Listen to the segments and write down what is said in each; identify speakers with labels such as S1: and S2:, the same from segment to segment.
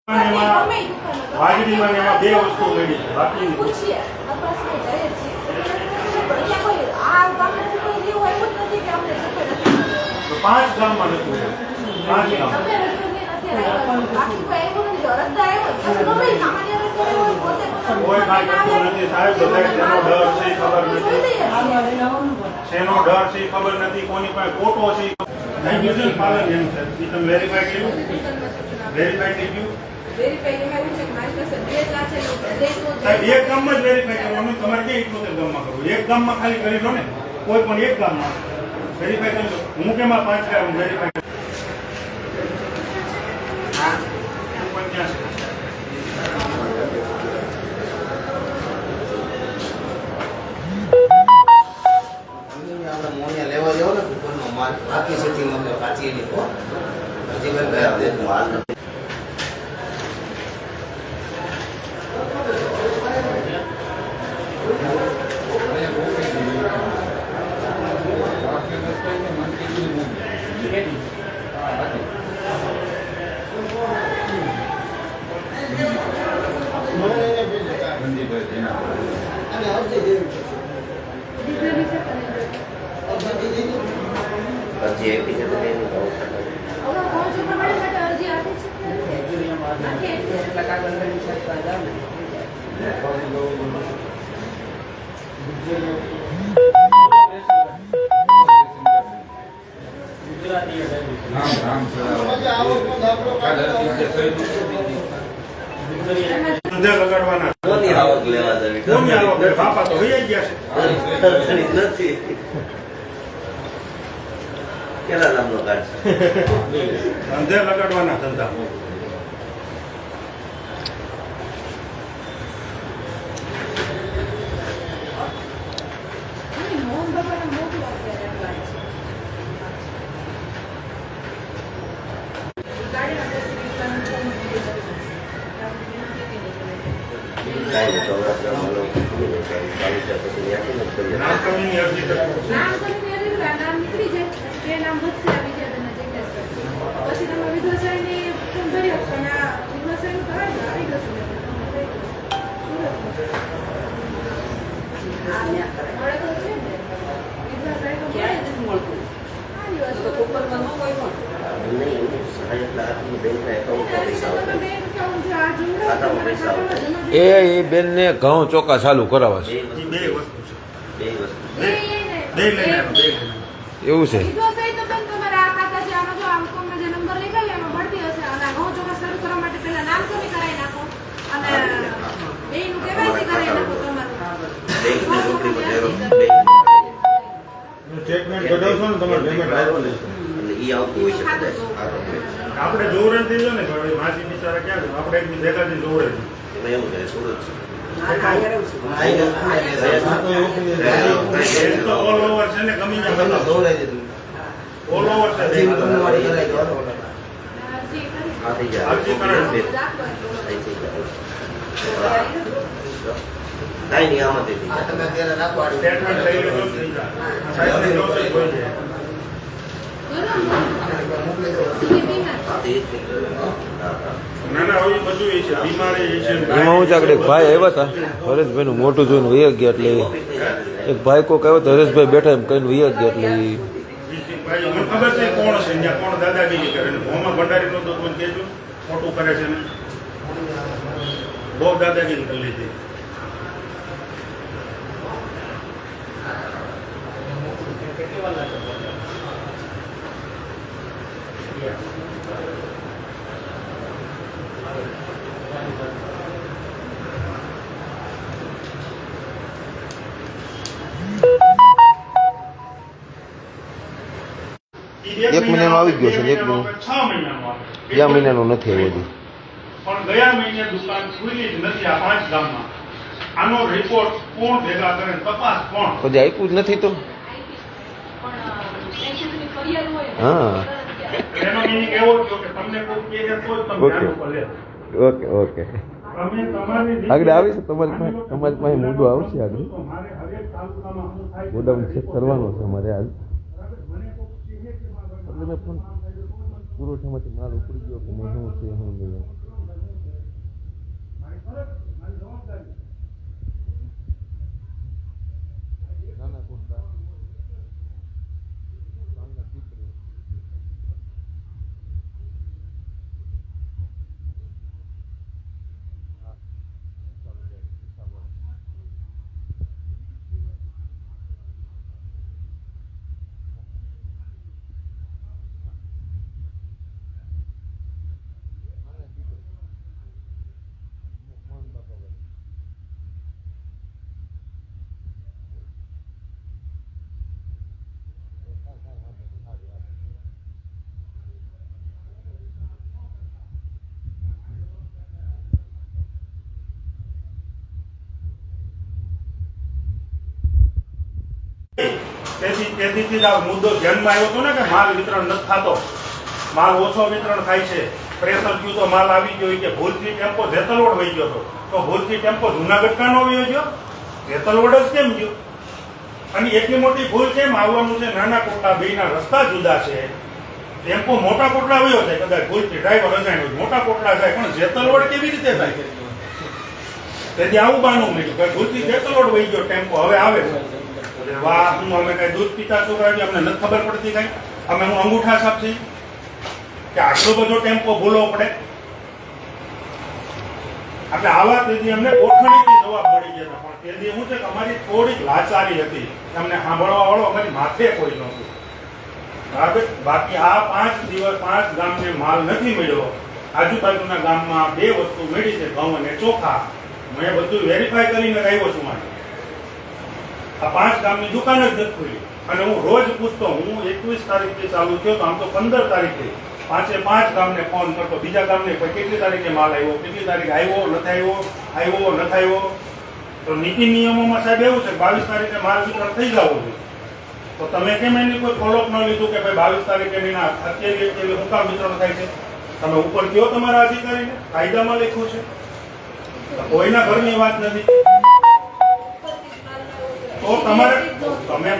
S1: વાજબીમાં એમાં બે વસ્તુ મળી છે બાકી તો 5 ગામમાં નથી 5 ગામ કોઈ કાંઈ કરતું નથી સાહેબ બધા શેનો ડર છે ખબર નથી કોની પાસે ફોટો છે નહીં પાલન એમ છે તમે વેરીફાઈ કર્યું વેરીફાઈ થઈ ગયું એક ગામમાં જ વેરીફાઈ કરવાનું તમારે ક્યાં 71 ગામમાં કરવું એક ગામમાં ખાલી કરી લો ને કોઈ પણ એક ગામમાં વેરીફાઈ કરી લો હું કેમાં 5 ગામ વેરીફાઈ
S2: લેવા જાવ ને કુકરનો માલ બાકી સેટિંગ અમને કાચી એની તો હજી મેં ગયા દે માલ અરજી આપી છે તો એની ભાવ
S1: લગાડવાના
S2: કોની આવક લેવા જવી
S1: કોની આવક બાપા તો વહી ગયા છે
S2: નથી કેટલા નામનો કાર્ડ
S1: ધંધે લગાડવાના ધંધા
S3: એ બેન ને ઘઉં ચોખા ચાલુ કરાવે છે
S1: બે વસ્તુ છે
S2: બે
S1: બે લઈને
S3: એવું છે
S1: સ્ટેટમેન્ટ કઢાવશો ને તમારે પેમેન્ટ આવ્યો નહીં
S2: એટલે ઈ આવતું હોય છે કદાચ
S1: આપણે જોડે થઈ ગયો ને માસી બિચારા ક્યાં આપણે એક ભેગાથી જોડે
S2: એમાં એવું છે સુરત
S1: તો ઓલ ઓવર છે ને ગમી જાય ઓલ ઓવર છે અરજી કરે
S2: કાંઈ નહીં આમાંથી
S1: સ્ટેટમેન્ટ લઈ લેજો થઈ જાય સાહેબને જો તો કોઈ જાય ના ના હવે બધું એ છે બીમારી એ છે
S3: એમાં હું ચાકડે એક ભાઈ આવ્યા હતા હરેશભાઈ નું મોટું જોઈને વૈયા ગયા એટલે એક ભાઈ કોક આવ્યો તો હરેશભાઈ બેઠા એમ કહીને વૈયા ગયા એટલે
S1: ભાઈ મને ખબર છે કોણ છે ત્યાં કોણ દાદાગીરી કરે ને મોમાં ભંડારી નો તો કોઈ કહેજો ખોટું કરે છે ને બહુ દાદાગીરી કરી લીધી
S3: એક મહિનાનો આવી ગયો છે ને એક મહિનો
S1: 6 મહિનાનો આવે
S3: ગયા મહિનાનો નથી આવ્યો હજી
S1: પણ ગયા મહિને દુકાન ખુલી જ નથી આ 5 ગામમાં આનો રિપોર્ટ કોણ ભેગા કરે તપાસ કોણ
S3: કદી આપ્યું જ નથી તો હા
S1: એનો મિનિંગ એવો થયો કે તમને કોઈ કહે છે તો જ તમે
S3: ઓકે.
S1: ધ્યાન ઉપર લે
S3: ઓકે ઓકે
S1: અમે તમારી રીતે
S3: આગળ આવીશ તમારી પાસે મુદ્દો આવશે આગળ
S1: તો મારે હરેક તાલુકામાં શું થાય છે?
S3: ગોડાઉન ચેક કરવાનો છે અમારે આજ એટલે મેં ફોન પુરવઠામાંથી માલ ઉપડી ગયો કે નહીં શું છે શું નહીં
S1: તેથી જ આ મુદ્દો ધ્યાનમાં આવ્યો હતો ને કે માલ વિતરણ નથી થતો, માલ ઓછો વિતરણ થાય છે, પ્રેશર થયું તો માલ આવી ગયો કે ભૂલથી ટેમ્પો જેતલવડ વહી ગયો હતો, તો ભૂલથી ટેમ્પો જુનાગઢ કાનો વહી ગયો, જેતલવડ જ કેમ ગયો? અને એટલી મોટી ભૂલ કેમ આવવાનું છે? નાના કોટડા બેયના રસ્તા જુદા છે, ટેમ્પો મોટા કોટડા વયો છે, કદાચ ભૂલથી ડ્રાઈવર અજાણ્યો હોય, મોટા કોટડા જાય, પણ જેતલવડ કેવી રીતે થાય? તેથી આવું બાનું મળ્યું કે ભૂલથી જેતલવડ વહી ગયો ટેમ્પો, હવે આવે છે વાહ, હું અમે કઈ દૂધ પીતા છોકરા અમને નથી ખબર પડતી કઈ, અમે હું અંગૂઠા સાફ છીએ કે આટલો બધો ટેમ્પો ભૂલવો પડે? એટલે આવા તેથી અમને ઓળખણીથી જવાબ મળી ગયા હતા, પણ તેથી શું છે કે અમારી થોડીક લાચારી હતી, અમને સાંભળવા વાળો અમારી માથે કોઈ નહોતું. બાકી આ 5 દિવસ 5 ગામને માલ નથી મળ્યો. આજુબાજુના ગામમાં 2 વસ્તુ મળી છે, ઘઉં અને ચોખા. મેં બધું વેરીફાઈ કરીને આવ્યો છું. મારે આ 5 ગામની દુકાન જ નથી ખુલી, અને હું રોજ પૂછતો, હું 21 તારીખથી ચાલુ થયો તો આમ તો 15 તારીખે 5 ગામને ફોન કરતો, બીજા ગામને કેટલી તારીખે માલ આવ્યો, કેટલી તારીખે આવ્યો નથી આવ્યો નથી આવ્યો. તો નીતિ નિયમોમાં સાહેબ એવું છે 22 તારીખે માલ વિતરણ થઈ જવું જોઈએ, તો તમે કેમ એની કોઈ ફોલોઅપ ન લીધું કે ભાઈ 22 તારીખે એના 27 શું કામ વિતરણ થાય છે? તમે ઉપર કયો તમારા અધિકારીને, કાયદામાં લખ્યું છે, કોઈના ઘરની વાત નથી. તો તમારે તમે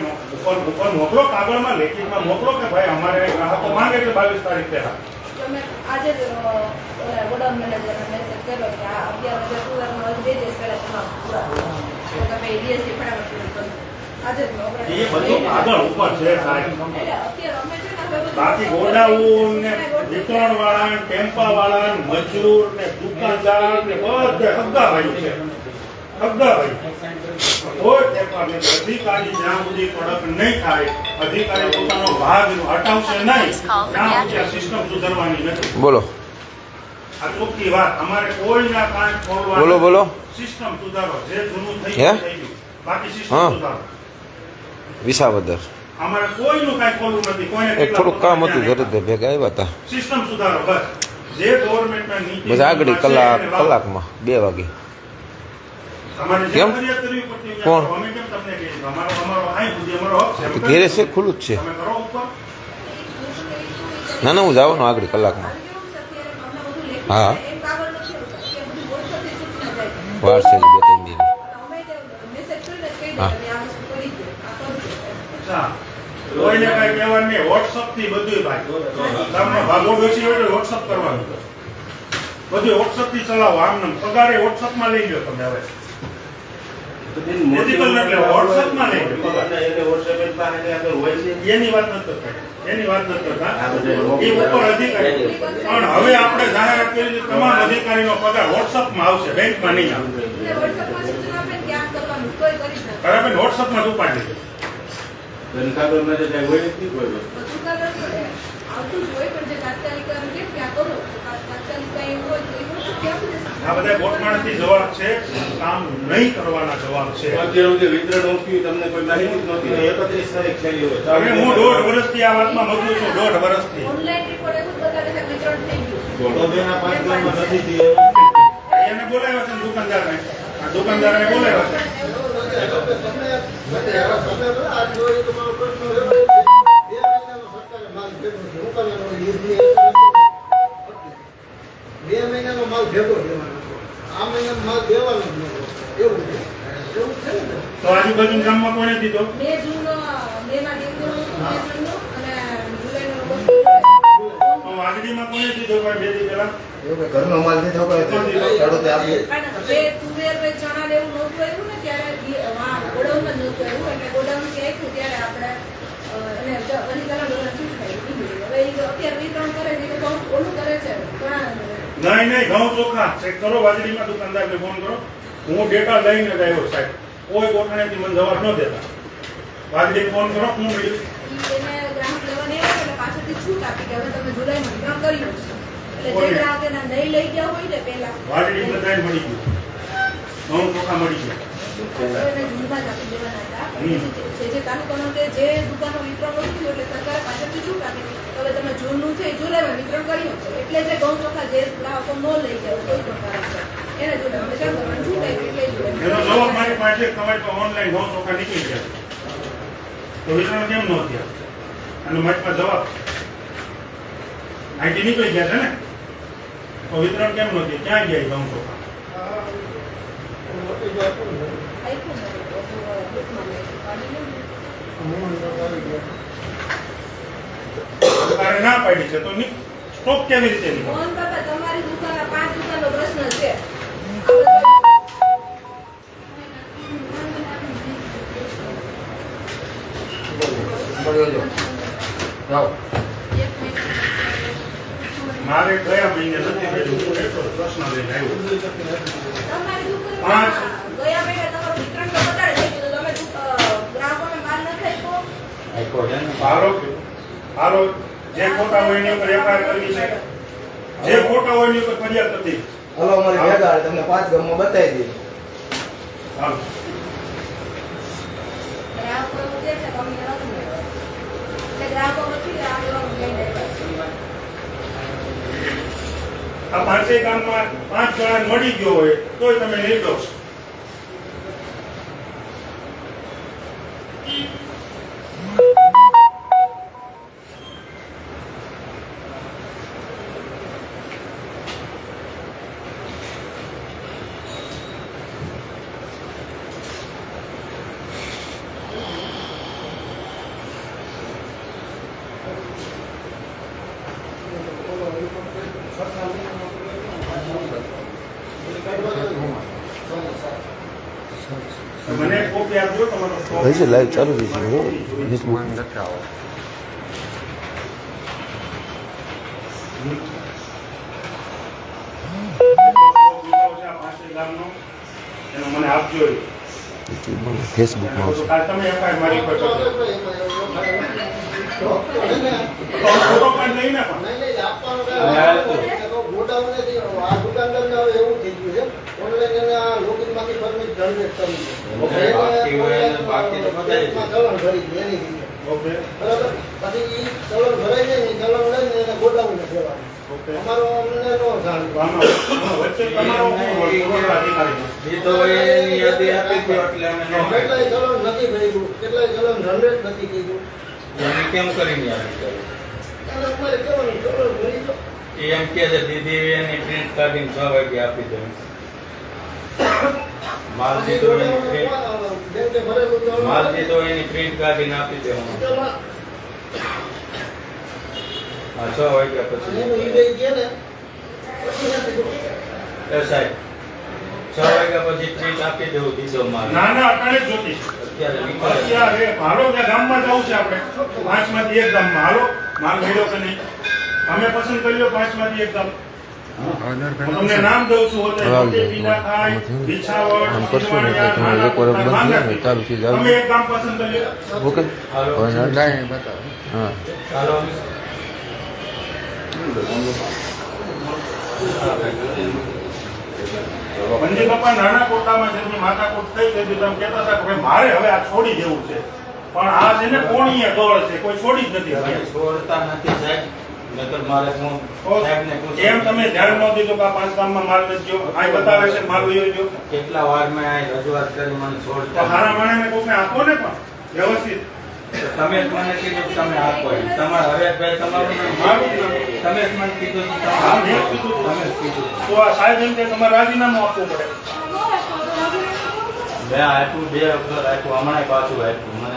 S1: ઉપર મોકલો, કાગળમાં લેખિતમાં મોકલો કે ભાઈ અમારે ગ્રાહકો માંગે છે 22 તારીખ પહેલા.
S4: આજે ગોડાઉન મેનેજરને મેસેજ કર્યો કે આ 11 ફેબ્રુઆરીમાં 2 દિવસ પહેલા તમામ પૂરા તો કે ભાઈ ડીએસડી ફટાફટ આજે
S1: એ બધું આગળ ઉપર છે સાહેબ.
S4: એટલે અત્યારે અમે છે ને
S1: બાકી ગોડાઉન ને વિતરણ વાળા, ટેમ્પા વાળા, મજૂર ને દુકાનદાર ને બધે હગા ભાઈ છે, હગા ભાઈ. કોઈ ટેમ્પા ને અધિકારી જ્યાં સુધી કડક નહીં થાય, અધિકારી પોતાનો ભાગ હટાવશે નહીં, ત્યાં સુધી આ સિસ્ટમ સુધારવાની નથી.
S3: બોલો
S1: આ ચોખ્ખી વાત. અમારે કોઈના કાન ખોલવા,
S3: બોલો
S1: સિસ્ટમ સુધારો, જે જૂનું થઈ
S3: હે?
S1: ગયું થઈ ગયું, બાકી સિસ્ટમ
S3: હા.
S1: સુધારો.
S3: વિસાવદર
S1: અમારે કોઈનું કાંઈ ખોલવું નથી. કોઈને
S3: એક થોડુંક કામ હતું, ઘરે તે ભેગા આવ્યા હતા,
S1: સિસ્ટમ સુધારો બસ. જે ગવર્નમેન્ટના નીતિ
S3: બસ આગળ કલાકમાં 2 વાગે.
S1: અમારે જે
S3: કેમ?
S1: ફરિયાદ કરવી પડતી હોય,
S3: કોણ?
S1: અમે કેમ તમને કહીએ? અમારો આય સુધી અમારો હક છે. અમે
S3: ઘેરે છે, ખુલ્લું જ છે.
S1: તમે કરો ઉપર.
S3: ના હું જવાનું આગળ કલાકમાં. હા. વાર છે 2-3 દિન. હા.
S1: અચ્છા. કોઈને કાંઈ કહેવાનું નહીં. WhatsApp થી બધું ભાઈ. તમને ભાગો બેસી હોય તો WhatsApp કરવાનું. બધું WhatsApp થી ચલાવો. આમ નામ પગારે WhatsApp માં લઈ લો તમે હવે. Digital એટલે WhatsApp માં લઈ લો પગાર. એની વાત નથી કરતા. એની વાત નથી કરતા. એ ઉપર અધિકારી. પણ હવે આપણે જાહેરાત કરી છે, તમામ અધિકારીનો પગાર WhatsApp માં આવશે, બેંકમાં નહીં આવે. બરાબર, WhatsApp માં જ ઉપાડી દે. આ બધા ગોઠમાણથી જવાબ છે, કામ નહીં કરવાના જવાબ છે. હવે હું 1.5 વર્ષથી આ વાતમાં મજબૂત છું. 1.5 વર્ષથી એને બોલાવ્યા છે દુકાનદારને. આ દુકાનદારને બોલાવ્યા છે.
S5: બે મહિનાનો માલ ભેગો દેવાનો, આ મહિનાનો માલ દેવાનો જ નહોતો. એવું છે ને.
S1: તો આજુબાજુ ગામમાં કોને દીધો?
S4: 2 જૂનનો 2 ના દિવસનો અને જુલાઈનો
S1: તો વાગડીમાં કોને દીધો? કોઈ 2 દી પહેલા
S5: એવું કે ઘરનો માલ દીધો કોઈ ખેડૂતે આપી.
S4: જે તુવેર વે ચણા ને એવું નહોતું આવ્યું ને ત્યારે ગોડાઉનમાં નહોતું આવ્યું, એટલે ગોડાઉનથી આવ્યું ત્યારે આપણે અને અધિકારીના દ્વારા શું થાય હવે એ અત્યારે વિતરણ કરે છે તો ઓલું કરે છે ઘણા
S1: નહીં ઘઉં ચોખા ચેક કરો. વાજડીમાં દુકાનદારને ફોન કરો. હું ડેટા લઈને જ આવ્યો સાહેબ. કોઈ ગોઠાણેથી મને જવાબ ન દેતા. વાજડી ફોન કરો. હું મળ્યું
S4: એને ગ્રાહક લેવાને આવ્યા એટલે પાછળથી છૂટ આપી કે હવે તમે જુલાઈમાં વિતરણ કર્યું છે, એટલે જે ગ્રાહક એના નહીં લઈ ગયા હોય ને પહેલા
S1: વાજડી બધાને મળી ગયું. ઘઉં ચોખા મળી ગયા.
S4: એને જૂનમાં જ આપી દેવાના હતા. જે તાલુકાનો કે જે દુકાનો વિતરણ નહોતું થયું એટલે સરકારે પાછળથી છૂટ આપી હવે તમે જૂનનું છે એ જુલાઈમાં વિતરણ કર્યું છે, એટલે જે ઘઉં ચોખા જે ગ્રાહકો ન લઈ ગયા કોઈ પણ કારણસર એને જુલાઈમાં વિતરણ કરવાનું છૂટ આવી એટલે
S1: એનો જવાબ મારી પાસે તમારી પાસે ઓનલાઈન ઘઉં ચોખા નીકળી ગયા. તો વિતરણ કેમ ન થયા? અને મચમાં જવાબ અહીંથી નીકળી ગયા છે ને, તો વિતરણ કેમ ન થયું? ક્યાં ગયા એ ઘઉં ચોખા?
S5: મોટી વાત પણ છે.
S4: આપ્યું ને તો બુકમાં મેં કાઢી લીધું.
S1: સરકારે ના પાડી છે તો સ્ટોક કેવી રીતે નીકળે?
S4: મોહન બાપા, તમારી દુકાનના 5 દુકાનનો પ્રશ્ન છે.
S1: મારે ગયા મહિને નથી મળ્યું એટલો જ પ્રશ્ન લઈને આવ્યો.
S4: તમારી દુકાનમાં ગયા મહિને તમારું વિતરણ તો વધારે થઈ ગયું, તો તમે ગ્રાહકોને માલ નથી આપ્યો.
S1: હાલો જે ખોટા હોય એની ઉપર FIR કરવી છે, જે ખોટા હોય એની ઉપર ફરિયાદ કરવી.
S2: હલો અમારી ભેગા તમને 5 ગામમાં બતાવી દઈએ.
S1: હાલો
S4: ગ્રાહકો એવું કહે છે કે અમને નથી મળ્યો. એટલે ગ્રાહકો પછી આ લેવાનું લઈને આવ્યા છે.
S1: આ 5 ગામમાં 5 જણા મળી ગયો હોય તોય તમે નિર્દોષ. મને કોપી આપજો તમારો સ્ટોક.
S3: ભાઈ છે લાઈવ ચાલુ થઈ છે ફેસબુક.
S1: એનો મને આપજો.
S3: ફેસબુકમાં આવશે.
S1: કાલ તમે FIR મારી પર કરજો.
S5: તો છે ને,
S1: ફોટો પાડ લઈને પણ
S5: નહીં, નહીં, આપવાનું કાંઈ તો ગોડાઉન નથી. આ દુકાનદારને હવે એવું થઈ ગયું છે, ઓનલાઈન એને આ લોકિંગમાંથી પરમિટ જનરેટ કરવી છે. બેંકમાં ચલણ ભરી છે એની રીતે.
S1: ઓકે
S5: બરાબર? પછી ઈ ચલણ ભરાઈ જાય ને, ઈ ચલણ લઈને એને ગોડાઉને દેવાનું.
S1: ઓકે.
S5: અમારો અમને ન જાણ.
S1: આમાં વચ્ચે તમારો શું હોય? પુરવઠા અધિકારી.
S5: કેટલાય ચલણ નથી ભર્યું, કેટલાય ચલણ જનરેટ નથી કર્યું.
S6: કેમ કરીને
S5: અને અમારે કહેવાનું ચલણ ભરી દો.
S6: એમ કે છે દીદી એની પ્રિન્ટ કાઢીને 6 વાગે આપી દે. માલ
S5: પછી
S6: દીધો એની
S5: ગોડાઉને
S6: print-
S5: બેંકે ભરેલું ચલણ
S6: માલ દીધો એની પ્રિન્ટ કાઢીને આપી દેવાનું.
S5: ચલણ
S6: આ 6 વાગ્યા
S5: અને
S6: પછી
S5: એનું ઈ કહે ને પછી નથી દો.
S6: એ સાહેબ 6 વાગ્યા પછી પ્રિન્ટ આપી દેવું દીધો માલ.
S1: ના ના અટાણે જ જોતી છે.
S6: અત્યારે નીકળે.
S1: અત્યારે હાલો ત્યાં ગામમાં જવું છે આપણે. 5 માંથી એક ગામમાં હાલો. માલ મળ્યો કે નહીં તમે પસંદ કરી લો. 5 માંથી એક ગામ. હું તમને નામ દઉં છું. હોતે મોટી પીડા થાય, બિછાવળ,
S3: આમ કરશું ને એટલે તમારે એક વાર બંધ થાય ને ચાલુ થઈ જાય.
S1: તમે એક ગામ પસંદ કરી લો.
S3: ઓકે
S6: હાલો.
S3: હા
S6: હાલો.
S1: મંજી બાપા નાના કોટામાં જેમની માથાકૂટ થઈ ગઈ હતી, તમે કહેતા હતા કે ભાઈ મારે હવે આ છોડી દેવું છે, પણ આ છે ને કોણીએ દોડ છે, કોઈ છોડી જ નથી
S6: ભાઈ
S1: હવે.
S6: છોડતા નથી સાહેબ. નકર મારે હું સાહેબને પૂછું.
S1: કેમ તમે ધ્યાન ન દીધું કે આ 5 ગામમાં માલ નથી ગયો? આ બતાવે છે માલ વયો ગયો.
S6: કેટલા વાર મેં આ રજૂઆત કરી મને
S1: તો
S6: છોડતા
S1: હારા માણસને કોકને આપો ને પણ વ્યવસ્થિત.
S6: તો તમે જ મને કીધું કે તમે આપો એમ. તમારા હરેશભાઈ તમારું નામ
S1: મારું નામ.
S6: તમે જ મને કીધું કે તમે
S1: હા,
S6: આપો.
S1: મેં જ કીધું.
S6: તમે જ કીધું.
S1: તો આ સાહેબ એમ કે તમારે રાજીનામું આપવું પડે.
S6: મેં આપ્યું 2 વખત આપ્યું હમણાં પાછું આપ્યું મને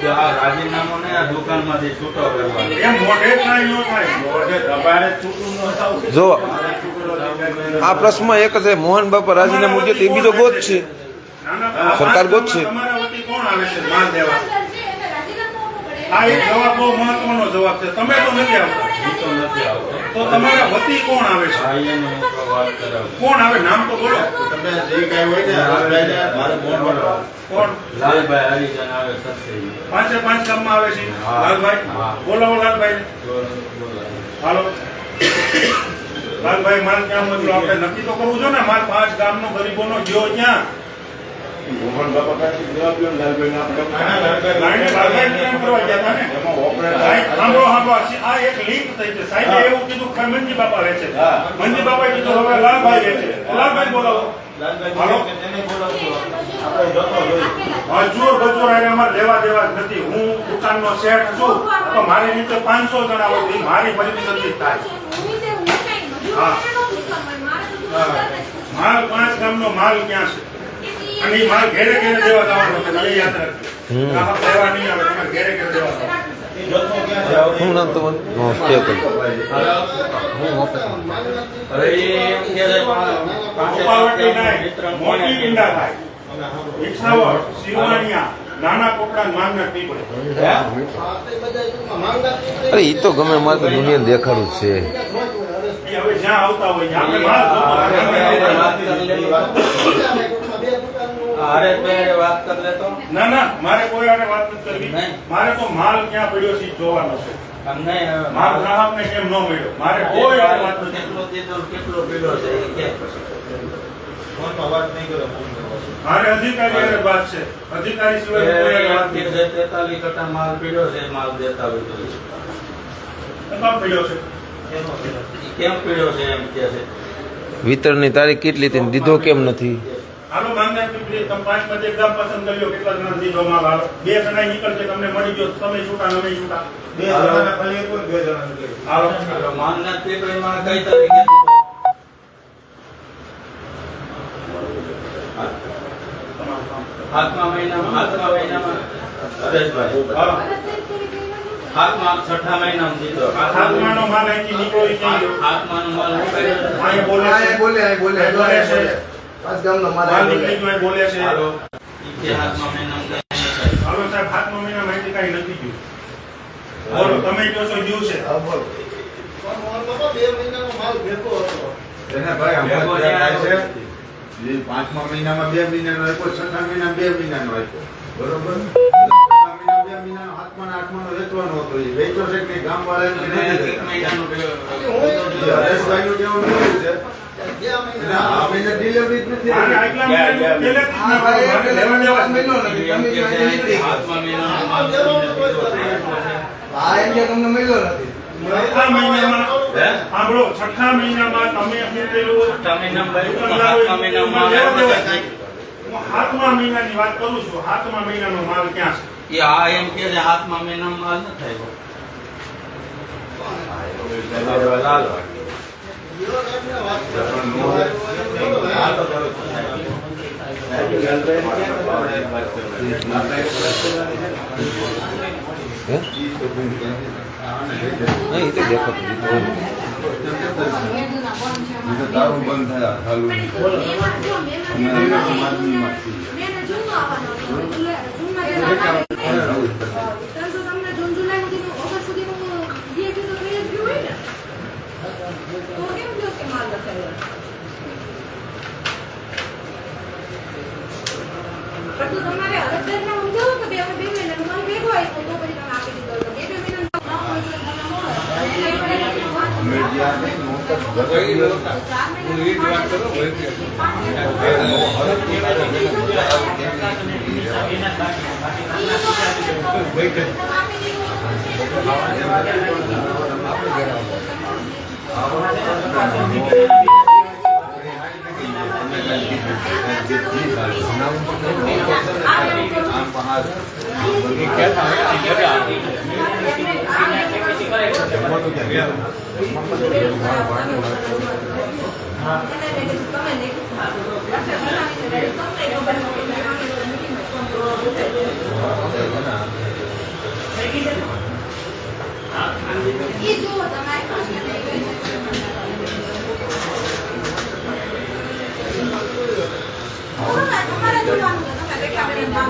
S6: કે આ રાજીનામું ને આ દુકાનમાંથી છૂટો કરવાનો.
S1: એમ મોઢે થાય ન થાય. મોઢે દબાણે છૂટું ન થવું.
S3: જો આ પ્રશ્નમાં એક છે મોહન બાપા રાજીનામું મૂક્યું તો એ બીજો ગોત છે.
S1: નાના
S3: સરકાર ગોતશે.
S1: તમારા વતી કોણ આવે છે માલ દેવા? આ એક જવાબ બહુ મહત્વનો જવાબ છે. તમે તો નથી આવતા.
S6: હું તો નથી આવતો.
S1: તો તમારા વતી કોણ આવે છે?
S6: ભાઈ એને હું વાત કરાવું.
S1: કોણ આવે? નામ તો બોલો.
S6: તમે જે કાંઈ હોય ને લાલભાઈને મારે ફોન કરો.
S1: કોણ?
S6: લાલભાઈ હરિજન આવે સત્સંગ.
S1: 5 ગામમાં આવે છે.
S6: હા.
S1: લાલભાઈ
S6: હા.
S1: બોલાવો લાલભાઈ. હાલો લાલભાઈ, માલ ક્યાં મોકલો? આપણે નક્કી તો કરવું જો ને. માલ 5 ગામનો ગરીબોનો ગયો ક્યાં? લાઈને લાલભાઈ કેમ કરવા ગયા હતા ને? સાહેબ, સાંભળો સાંભળો. આ એક લિંક થઈ છે. સાહેબે એવું કીધું કે મંજી બાપા રહે છે. મંજી બાપાએ કીધું હવે લાલભાઈ રહે છે. લાલભાઈ બોલાવો.
S6: લાલભાઈ કે તેને બોલાવજો આપણે જતો જોઈએ
S1: હજુર ગજુર હારે અમારે લેવા દેવા જ નથી. હું દુકાનનો શેઠ છું તો મારી નીચે 500 જણા હોય તો ઈ મારી પરિસ્થિતિ નથી થાય. હા. માલ 5 ગામનો માલ ક્યાં છે અને ઈ માલ ઘેરે ઘેરે દેવા જવાનો છે. તમે યાદ રાખજો. ગ્રાહક લેવા નહીં આવે, તમારે ઘેરે ઘેરે દેવા જવાનું.
S6: એ જતો ક્યાં જાવ
S3: શું નામ તમારું? હા, સ્ટે કરો.
S6: હવે એ એમ કે છે
S1: ઉપાવટી નાય, મોટી ઈંડા થાય. વિછાવર, શિવાણિયા, નાના કોકડા માંગના પીપળે.
S3: અરે ઈ તો ગમે મારે તો દુનિયા દેખાડું જ છે.
S1: ઈ હવે જ્યાં આવતા હોય ત્યાં આપણે માલ
S6: હરેશભાઈ વાત કરી લેતો
S1: ના ના, મારે કોઈ હારે વાત નથી કરવી.
S6: નહીં.
S1: મારે તો માલ ક્યાં પડ્યો છે ઈ જોવાનો છે.
S6: અમને
S1: માલ ગ્રાહકને કેમ ન મળ્યો, મારે કોઈ હારે વાત નથી.
S6: કેટલો દીધો કેટલો પીડો છે એ કે પછી ફોનમાં વાત નહીં કરો ફોન કરો
S1: મારે અધિકારી હારે વાત છે. અધિકારી સિવાય કોઈ હારે વાત નથી.
S6: 43 કટા માલ પીડ્યો છે માલ દેતા હોય તો
S1: કેમ પડ્યો છે?
S6: ઈ કેમ પીડ્યો છે એમ કે છે
S3: વિતરણની તારીખ કેટલી હતી ને દીધો કેમ નથી?
S1: હાલો માંગના પીપળી, તમે 5 માંથી એક ગામ પસંદ કરી લો. કેટલા જણા દીધો માલ હાલો. 2 જણા નીકળશે, તમને મળી ગયો, તમે છૂટા, અમે છૂટા.
S6: બે જણાના ખાલી એક હોય, બે જણાને કે
S1: હાલો.
S6: માનના પીપળીમાં કઈ તારીખે દીધો? સાતમા મહિનામાં હરેશભાઈ
S1: હાલો.
S6: છઠ્ઠા મહિનામાં દીધો
S1: હાથમાંનો માલ અહીંથી નીકળ્યો ઈ ક્યાં ગયો?
S6: હાથમાંનો માલ નીકળ્યો
S1: અહીંયા બોલે છે.
S5: બોલે પાંચ ગામનો માલ
S1: માલ નીકળી ગયો, અહીં બોલે છે.
S6: હાલો ઈ કે હાથમા મહિનામાં કઈ નહીં થાય.
S1: હાલો સાહેબ, હાથમાં મહિના માહિતી કઈ નથી ગયું. બોલો, તમે કહો છો ગયું છે.
S5: હા, બોલો. પણ 2 મહિનાનો માલ ભેગો હતો.
S7: એને ભાઈ
S6: ભેગો
S7: આમાં
S6: ત્યાં
S7: થાય છે
S6: આવ્યો.
S7: જે 5મા મહિનામાં 2 મહિનાનો આપ્યો, 6મા મહિનામાં 2 મહિનાનો આપ્યો, બરોબર? 6મા મહિનામાં 2 મહિનાનો 7મા અને 8માનો વેચવાનો હતો. એ વેચ્યો છે કે નહીં ગામવાળાને કે નથી
S6: એક
S7: દેતા?
S6: મહિનાનું ભેગો.
S7: એ હરેશભાઈનું કહેવાનું એવું છે
S5: બે
S7: અને
S5: મહિના
S7: આ મહિને ડિલિવરી જ નથી
S1: મારે
S7: થઈ.
S1: આગલા મહિનાનું પહેલેથી જ ના પાડો. મારે લેવા દેવા જ નથી.
S6: એમ કે છે હાથમા મહિનાનો માલ તમને દીધો છે.
S5: આ એમ કે તમને મળ્યો નથી.
S1: છઠ્ઠા મહિનામાં
S6: હે?
S1: સાંભળો, છઠ્ઠા મહિનામાં તમે શું પેલું
S6: છઠ્ઠા મહિનામાં
S1: દુકાનદારો
S6: હાથમા મહિનામાં માલ
S1: લેવા દેવા જ
S6: આપ્યો
S1: નથી. હું 7મા મહિનાની વાત કરું છું. 7મા મહિનાનો માલ ક્યાં છે?
S6: એ આ એમ કે છે હાથમા મહિનામાં માલ ન થાય લાલ
S3: હે? નહીં, ઈ તો દેખાતું દીધું.
S7: બીજું દારૂ બંધ થયા ચાલુ નહીં.
S4: તમારે અરજદારને સમજાવો કે બે મહિનાનો માલ ભેગો આવ્યો તો પછી તમે આપી દીધો તો 2 મહિનાનો
S7: અમે જ્યાં કંઈ નોટ જ
S4: તમારે જોવાનું છે તમે કેટલા મહિના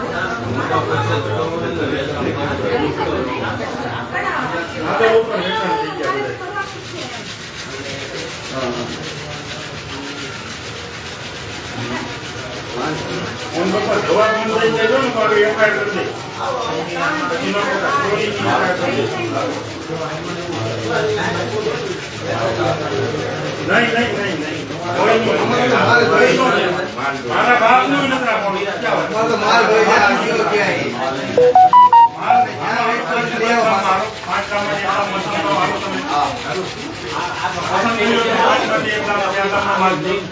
S1: આગળ ઉપર વેચાણ થઈ ગયા બધા. ફોન પર જવાબ બંધ થઈ જાય ને મારું FIR કરી દે. પછી નો ચોરીની FIR કરી દે. નહીં. કોઈ નહીં. મારા બાપનું ય નથી રાખવાનું.
S5: અમારો તો માલ હોય છે, આ કિલો ક્યાંય.
S1: મારો 5 કામમાં જેટલા મસાલો વાળો તમે. પસંદ કર્યો તો પાંચમાંથી એક ગામ છે, આ ગામમાં માલ નહીં.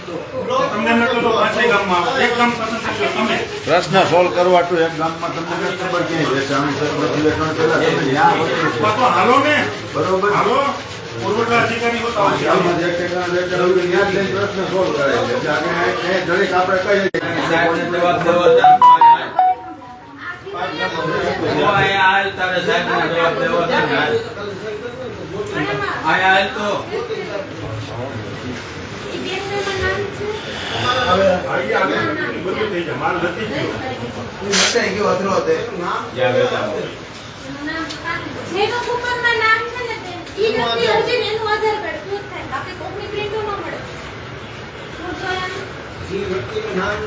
S1: તમને નતો તો પાંચેય ગામમાં એક ગામ પસંદ કર્યો તમે.
S7: પ્રશ્ન સોલ્વ કરવા તો એક ગામમાં તમને નથી ખબર ક્યાંય વેચાણ છે, બધી વેચાણ પહેલા તમે ત્યાં વસ્તુ
S1: તો હાલો ને,
S7: બરોબર
S1: હાલો પુરવઠા અધિકારી હોતા હોય છે.
S7: ગામમાં જે ઠેકાણા વેચાણ હોય ત્યાં જ જઈને પ્રશ્ન સોલ્વ કરાય છે. એટલે આપણે એ દરેક આપણે કહીએ
S6: સાહેબને જવાબ દેવો છે. હું અહીંયા હાલ તારે સાહેબને જવાબ દેવો છે ને હાલ. અહીંયા હાલ તો
S1: ભાઈ આગળ બધું થઈ જાય, માલ નથી ગયો.
S6: જ્યાં વેચાણ હોય.
S8: જેનો કૂપનમાં નામ છે ને તે ઈ વ્યક્તિ અરજી એનું આધાર કાર્ડ ખુદ થાય બાકી કોકની પ્રિન્ટ ન મળે હું તો એમ
S5: જે વ્યક્તિનું નામ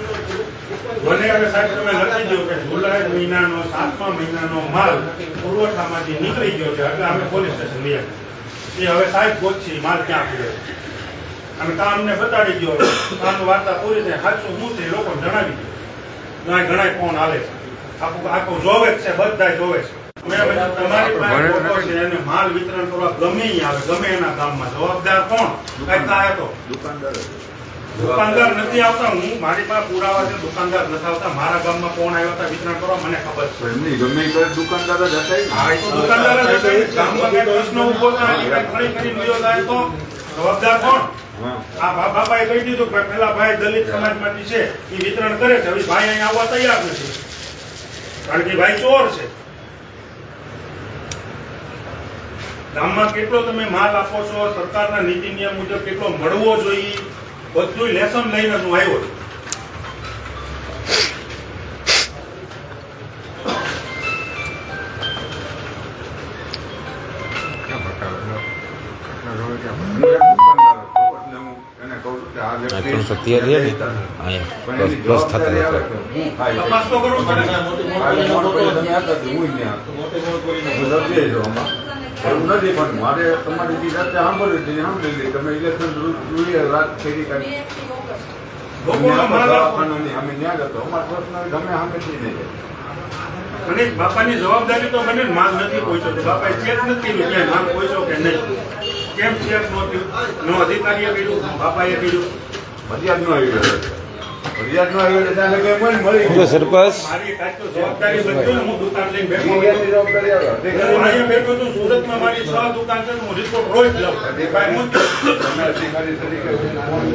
S1: મને હવે સાહેબ તમે લખી દો કે જુલાઈ મહિનાનો 7મા મહિનાનો માલ પુરવઠામાંથી નીકળી ગયો છે, એટલે અમે પોલીસ સ્ટેશન લઈ આવ્યા. એ હવે સાહેબ ગોતશે માલ ક્યાં પડ્યો છે. અને કામ અમને બતાડી ગયો, કામની વાર્તા પૂરી થાય, સાચું શું છે એ લોકોને જણાવી દો. ઘણા ફોન આવે છે, આખું જોવે જ છે, બધા જોવે છે. મેં બધું તમારી પાસે લોકો છે, એને માલ વિતરણ કરવા ગમે ઈ આવે, ગમે એના ગામમાં જવાબદાર કોણ? કઈ થાય તો
S7: દુકાનદાર
S1: દુકાનદાર નથી આવતા. હું મારી પાસે પુરાવા છે, દુકાનદાર નથી આવતા. મારા ગામમાં કોણ આવ્યા હતા વિતરણ કરવા મને ખબર છે.
S7: એમની ગમે એ કરે દુકાનદાર જ હતા ઈ.
S1: હા, એ તો દુકાનદાર જ હશે. ગામમાં કઈ પ્રશ્ન ઉભો થાય, કઈ ખરી કરીને ગયો થાય તો જવાબદાર કોણ?
S7: હા.
S1: આ બાપાએ કહી દીધું કે પેલા ભાઈ દલિત સમાજમાંથી છે, એ વિતરણ કરે છે. હવે ભાઈ અહીંયા આવવા તૈયાર નથી, કારણ કે ભાઈ ચોર છે. ગામમાં કેટલો તમે માલ આપો છો, સરકારના નીતિ નિયમ મુજબ કેટલો મળવો જોઈએ, બધું લેસન લઈને હું આવ્યો છું.
S7: હું એક દુકાનદાર હતો, એટલે હું એને કહું છું કે આ વ્યક્તિ
S3: 313 રહે ને અહીંયા
S7: પણ એની
S3: પ્લસ થતા
S7: જવાબદારી આવે
S3: રહેતા.
S7: કે હું ખાઈ
S1: તપાસ તો કરવું પડે.
S7: ખાલી ફોન કરીને તમે હતા તો હું ત્યાં હતો. હું લખી દઉં આમાં. એવું નથી, પણ મારે તમારી જે રાતે સાંભળ્યું છે એ સાંભળી લીધી. તમે ઇલેક્શન રૂએ વાત કરી કાઢી.
S1: લોકોનો માલ આપો.
S7: દવાખાનાની સામે ન્યા જ હતો. અમારો પ્રશ્ન ગમે સામેથી નહીં જાય.
S1: અને બાપાની જવાબદારી તો બને ને, માલ નથી પહોંચ્યો તો બાપાએ ચેક નથી કર્યું કે માલ પહોંચ્યો કે નહીં. કેમ ચેક નો થયું? નો અધિકારીએ કર્યું, બાપાએ કર્યું.
S7: ફરિયાદ નો આવી ગયો. ફરિયાદ નો આવી ગયો ત્યાં લગે મને મળી
S3: જો
S7: ગયું.
S3: સરપંચ
S1: મારી કાંઈક તો જવાબદારી બનતી ને, હું દુકાન લઈને બેઠો
S7: ફરિયાદની
S1: હતો.
S7: જવાબદારી આવે.
S1: હું
S7: અધિકારી
S1: અહીંયા બેઠો છું, સુરતમાં મારી 6 દુકાન છે, હું રિપોર્ટ રોજ લઉં. ભાઈ, હું
S7: તમે અધિકારી તરીકે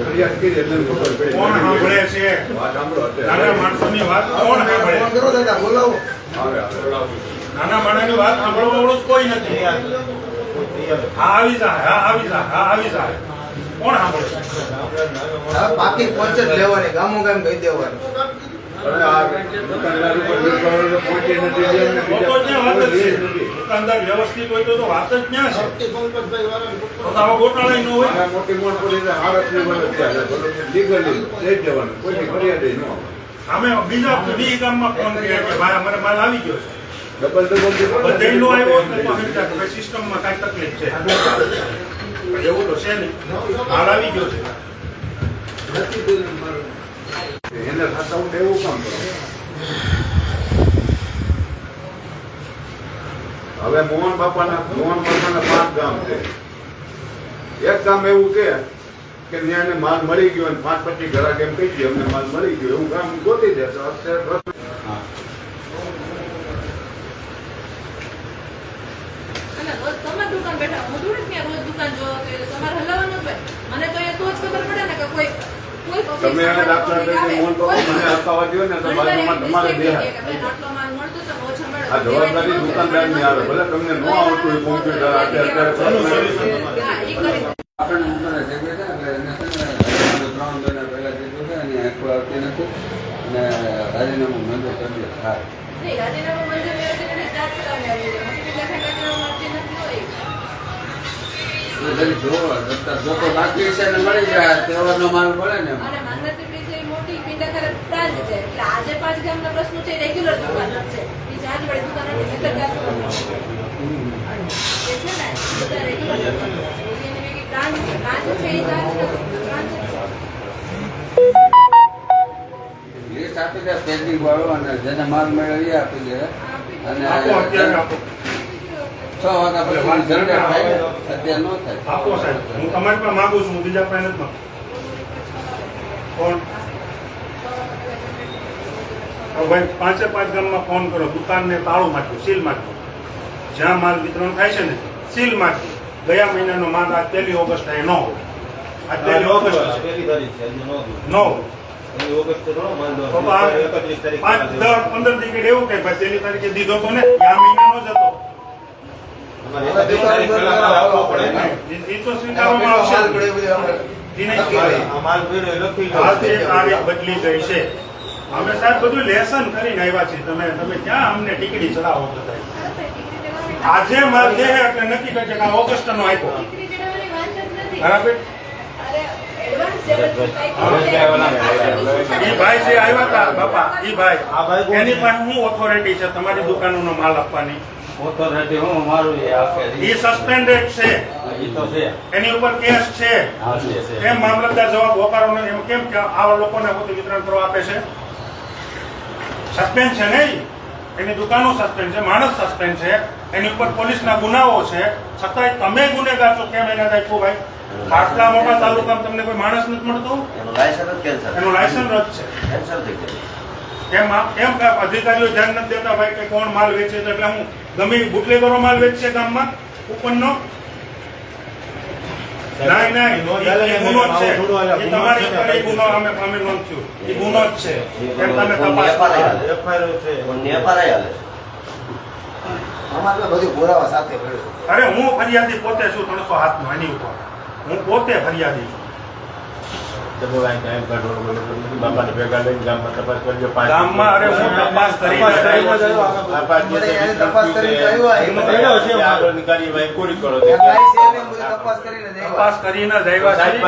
S7: ફરિયાદ કરી એટલે મને ખબર પડી.
S1: કોણ સાંભળે છે?
S7: વાત સાંભળો
S1: નાના
S7: અત્યારે.
S1: માણસોની વાત કોણ સાંભળે?
S5: ફોન કરો દાદા બોલાવો
S7: આવે, આવે.
S1: નાના માણસની વાત સાંભળવા વાળું જ કોઈ નથી. હા આવી જાય, હા આવી જાય, હા આવી જાય. કોણ સાંભળે?
S2: હવે બાકી પંચ જ લેવાની ગામો ગામ કહી દેવાની
S7: હવે આ દુકાનદાર ઉપર દુકાનદારો પહોંચી નથી ગયા અને
S1: લોકો
S7: બીજા
S1: ક્યાં વાત જ છે?
S7: કોઈ નથી.
S1: દુકાનદાર વ્યવસ્થિત હોય તો વાત જ ક્યાં છે?
S5: શક્તિ પંકજભાઈ વાળાને
S1: તો તો આવા ગોટાળા ન હોય.
S7: આ મોટી મોટ પડી જાય, આડત્રીસ વર્ષ થયા છે. બરોબર, લીગલી લઈ જ જવાનું. કોઈની ફરિયાદ ય ન આવે.
S1: અમે બીજા બી ગામમાં ફોન કર્યા કે ભાઈ અમારે માલ આવી ગયો છે.
S7: ડબલ ડબલ
S1: બધે નો આવ્યો હોત ને તો સમજ્યા કે ભાઈ સિસ્ટમમાં કાંઈ તકલીફ છે. પણ એવું તો છે નહીં. માલ આવી ગયો છે.
S7: એને થતા હું એવું કામ કરું. હવે મોહન બાપાના 5 ગામ છે. એક ગામ એવું કે ત્યાં એને માલ મળી ગયો અને 5-25 ઘરાક એમ કહી દે અમને માલ મળી ગયો, એવું ગામ ગોતી દે તો અત્યારે
S4: અને રોજ તમે દુકાન બેઠા, હું થોડી ત્યાં રોજ દુકાન જોવો તો એ તમારે હલાવવાનું જ હોય. મને તો એ તો જ ખબર પડે ને કે કોઈ
S7: તમે એને દાખલા તરીકે મોહન બાપા મને અપાવવા દો ને તો બાજુમાં તમારે બેહાય. આ જવાબદારી દુકાનદારની આવે. ભલે તમને ન આવતું હોય કોમ્પ્યુટર અત્યારે
S6: રાજીનામું મંજૂર કરી દે. હા.
S4: રાજીનામું મંજૂર થયું છે એટલે જાત કરાવવાની આવી છે. મોટી રાજીનામું અરજી નથી હોય.
S6: જો કોઈ બાકી છે ને મળી જાય તેવાનો માલ મળે ને
S4: અને માનવતી છે એ મોટી પિંડાકર બ્રાન્ચ છે. એટલે આજે 5 ગામના પ્રશ્નો છે રેગ્યુલર દુકાન છે. એ જાત વડે દુકાનોની વિગત જાત કરવાની. એ છે ને બધા રેગ્યુલર દુકાન છે. એની ભેગી બ્રાન્ચ છે. બ્રાન્ચ છે એ જાત બ્રાન્ચ છે.
S6: લિસ્ટ આપી દે પેન્ડિંગ વાળો અને જેને માલ મળ્યો એ આપી દે અને
S1: આપો અત્યારે આપો.
S6: વાગ્યા પછી
S1: વાત
S6: જનરેટ થાય ને, અત્યારે ન થાય.
S1: આપો સાહેબ, હું તમારી પણ માંગુ છું, હું બીજા પાસે નથી માંગતો. કોણ? હવે ભાઈ 5 ગામમાં ફોન કરો, દુકાનને તાળું માર્યું, સીલ માર્યું. જ્યાં માલ વિતરણ થાય છે ને, સીલ માર્યું. ગયા મહિનાનો માલ આજ 1 ઓગસ્ટ એ ન હોય. આજ 1 ઓગસ્ટ ન હોય. તો આ 5, 10, 15 ટિકિટ એવું કે ભાઈ 1 તારીખે દીધો તો ને, આ મહિનાનો જ હતો. એ તો સ્વીકારવામાં આવશે જ. ઈ નહીં કહેવાય. આજે તારીખ બદલી ગઈ છે. અમે સાહેબ બધું લેસન કરીને આવ્યા છીએ. તમે ક્યાં અમને ટીકડી ચડાવો છો સાહેબ? આજે માલ દે એટલે નક્કી કરશે કે આ ઓગસ્ટનો આપ્યો.
S8: દીકરી ચડાવવાની વાત જ નથી.
S1: બરાબર?
S4: અરે એડવાન્સ જે બધું કંઈક
S1: ઈ ભાઈ જે આવ્યા હતા બાપા, ઈ ભાઈ એની પાસે શું ઓથોરિટી છે તમારી દુકાનોનો માલ આપવાની?
S6: ઓથોરિટી હું મારું એ આપે.
S1: ઈ સસ્પેન્ડેડ છે,
S6: ઈ તો છે.
S1: એની ઉપર કેસ છે.
S6: હા, છે.
S1: કેમ મામલતદાર જવાબ વકારો ને એમ કેમ કે આવા લોકોને પોતે વિતરણ કરવા આપે છે? સસ્પેન્ડ છે નહીં, એની દુકાનો સસ્પેન્ડ છે, માણસ સસ્પેન્ડ છે, એની ઉપર પોલીસના ગુનાઓ છે, છતાંય તમે ગુનેગાર છો. કેમ એને દાખ્યું ભાઈ? આટલા મોટા તાલુકામાં તમને કોઈ માણસ નથી મળતો? એનું લાયસન્સ રદ છે. કેમ કે અધિકારીઓ ધ્યાન નથી દેતા ભાઈ કે કોણ માલ વેચે છે? એટલે હું ગમે બુટલેગરો માલ વેચશે ગામમાં ઉપરનો? નહીં, એ ગુનો જ છે. એ તમારી ઉપર એ ગુનો અમે નોંધ્યું. એ ગુનો જ છે. કેમ તમે તપાસ કરો?
S2: અમારે બધું પુરાવા સાથે મળ્યું.
S1: અરે હું ફરિયાદી પોતે છું 300 હાથનો એની ઉપર. હું પોતે ફરિયાદી છું. ગામમાં અરે હું તપાસ કરીને તપાસ કરીને જ આવ્યા છીએ.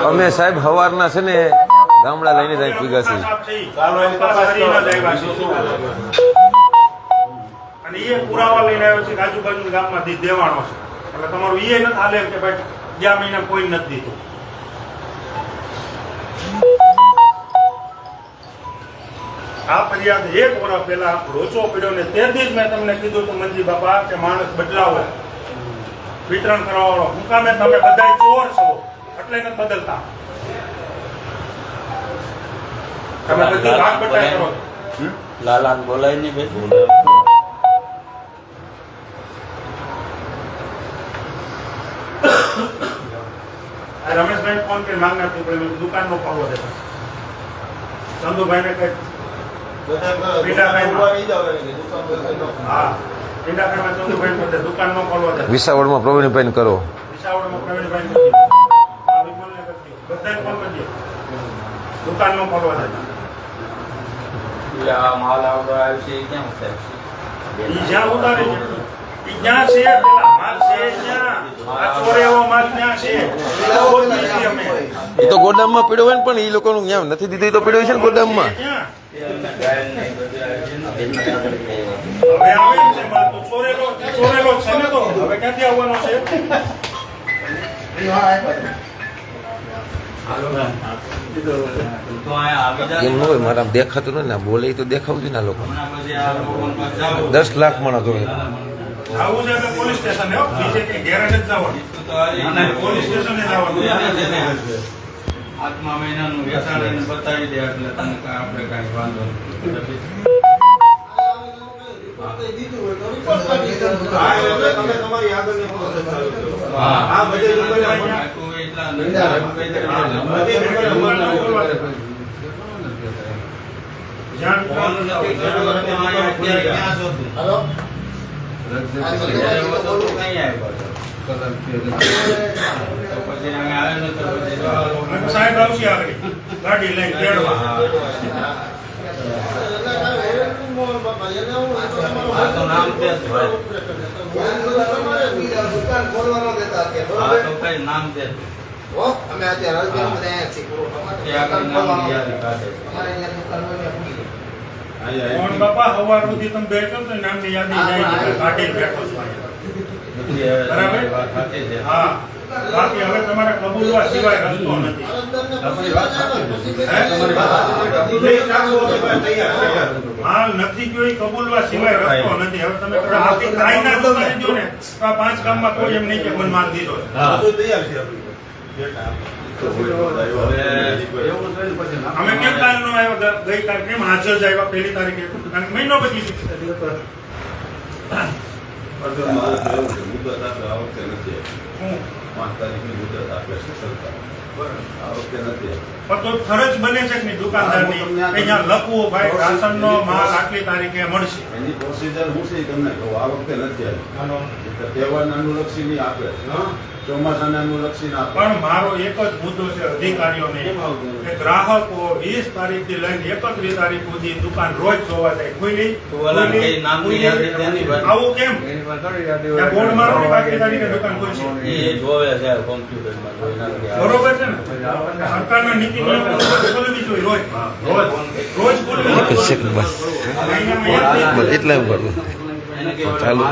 S3: અમે સાહેબ સવારના છે ને ગામડા લઈને જ અહીં ભેગા છીએ.
S1: તપાસ કરીને જ આવ્યા છીએ. અને એ પુરાવા લઈને આવ્યો છે કે આજુબાજુ ગામમાં દેવાણો છે. એટલે તમારું એ નથી હાલે કે ભાઈ ગયા મહિના કોઈ નથી દીધું. આ ફરિયાદ 1 વર્ષ પહેલા રોચો પડ્યો ને તેથી જ મેં તમને કીધું કે મંજી બાપા કે માણસ બદલાવો, વિતરણ કરવા વાળો. હું કામે તમે બધા ચોર છો એટલે નથી બદલતા. તમે બધું ભાગ બટાઈ કરો છો.
S6: લાલાને બોલાય નહીં ભાઈ.
S1: રમેશભાઈ ફોન કરી માંગના દુકાન નો પાવો દેતા. ચંદુભાઈ ને કઈ હા પિંડાભાઈ ચંદુભાઈ ને દુકાન નો પાવો દેતા.
S3: વિસાવડમાં પ્રવીણભાઈ કરો.
S1: વિસાવડમાં પ્રવીણભાઈ બધા ફોન કરીએ દુકાન નો પાવો દેતા.
S6: માલ આવડો આવશે એ ક્યાં થાય?
S1: ઈ જ્યાં ઉતારે છે ઈ જ્યાં છે પેલા માલ છે જ્યાં આ ચોરે એવો માલ ક્યાં છે અમે
S3: એ તો ગોદામમાં પીડ્યો હોય ને, પણ એ લોકોનું ત્યાં નથી દીધું તો પીડ્યો છે ને ગોદામમાં.
S1: હવે આવે છે માલ તો ચોરેલો છે ને, તો હવે ક્યાંથી આવવાનો છે?
S3: એમ ન હોય, મારા દેખાતું નથી ને, બોલે તો દેખાવું જોઈએ ને. આ લોકો 10 લાખ માણસ હોય.
S1: આવું છે એટલે પોલીસ સ્ટેશન બીજે કઈ ગેરેજ જ જવાનું. પોલીસ સ્ટેશન જવાનું.
S6: 8મા મહિનાનું વેચાણ એને બતાવી દે એટલે તને આપણે કાંઈ વાંધો નથી.
S1: સાહેબ આવશે આગળ ગાડી લઈને તેડવા.
S2: દુકાન ખોલવાનો દેતા
S6: નામ દે
S2: અમે અત્યારે દુકાન ખોલવાનો અમારે અહીંયા દુકાન હોય
S1: કોણ બાપા સવાર સુધી તમે બેઠો તો નામની યાદી જાય ગાડી બેઠો છો. બરાબર? હા બાકી હવે તમારે કબૂલવા સિવાય રસ્તો નથી. માલ નથી ગયો એ કબૂલવા સિવાય રસ્તો નથી. હવે તમે આપી કાંઈ ના કરી દો ને તો આ 5 ગામમાં કોઈ એમ નહીં કે મને માલ દીધો છે. અમે કેમ કાલ નો આવ્યા ગઈકાલ કેમ હાજર જ આવ્યા 1લી તારીખે? કારણ કે મહિનો પછી
S7: મુદત આ વખતે નથી. 5 તારીખની મુદત આપે છે સરકાર. આ વખતે નથી.
S1: પણ તો ફરજ બને છે કે નહીં દુકાનદારની કે અહીંયા લખવું ભાઈ રાશનનો માલ આટલી તારીખે મળશે.
S7: એની પ્રોસિજર હું છે એ તમને કહું. આ વખતે નથી આવી. તહેવારના અનુલક્ષીની આપે, ચોમાસાના અનુલક્ષીને આપે.
S1: પણ મારો એક જ મુદ્દો છે અધિકારીઓને કે ગ્રાહકો 20 તારીખથી લઈને 31 તારીખ સુધી દુકાન રોજ જોવા જાય. ખુલ્લી આવું કેમ? ત્યાં બોર્ડ મારો ને બાકી તારીખે દુકાન ખુલશે. બરોબર છે ને? સરકારના નીતિ નિયમો ખુલવી જોઈએ રોજ. રોજ ખુલવી
S3: બસ એટલા એમ કરું ચાલુ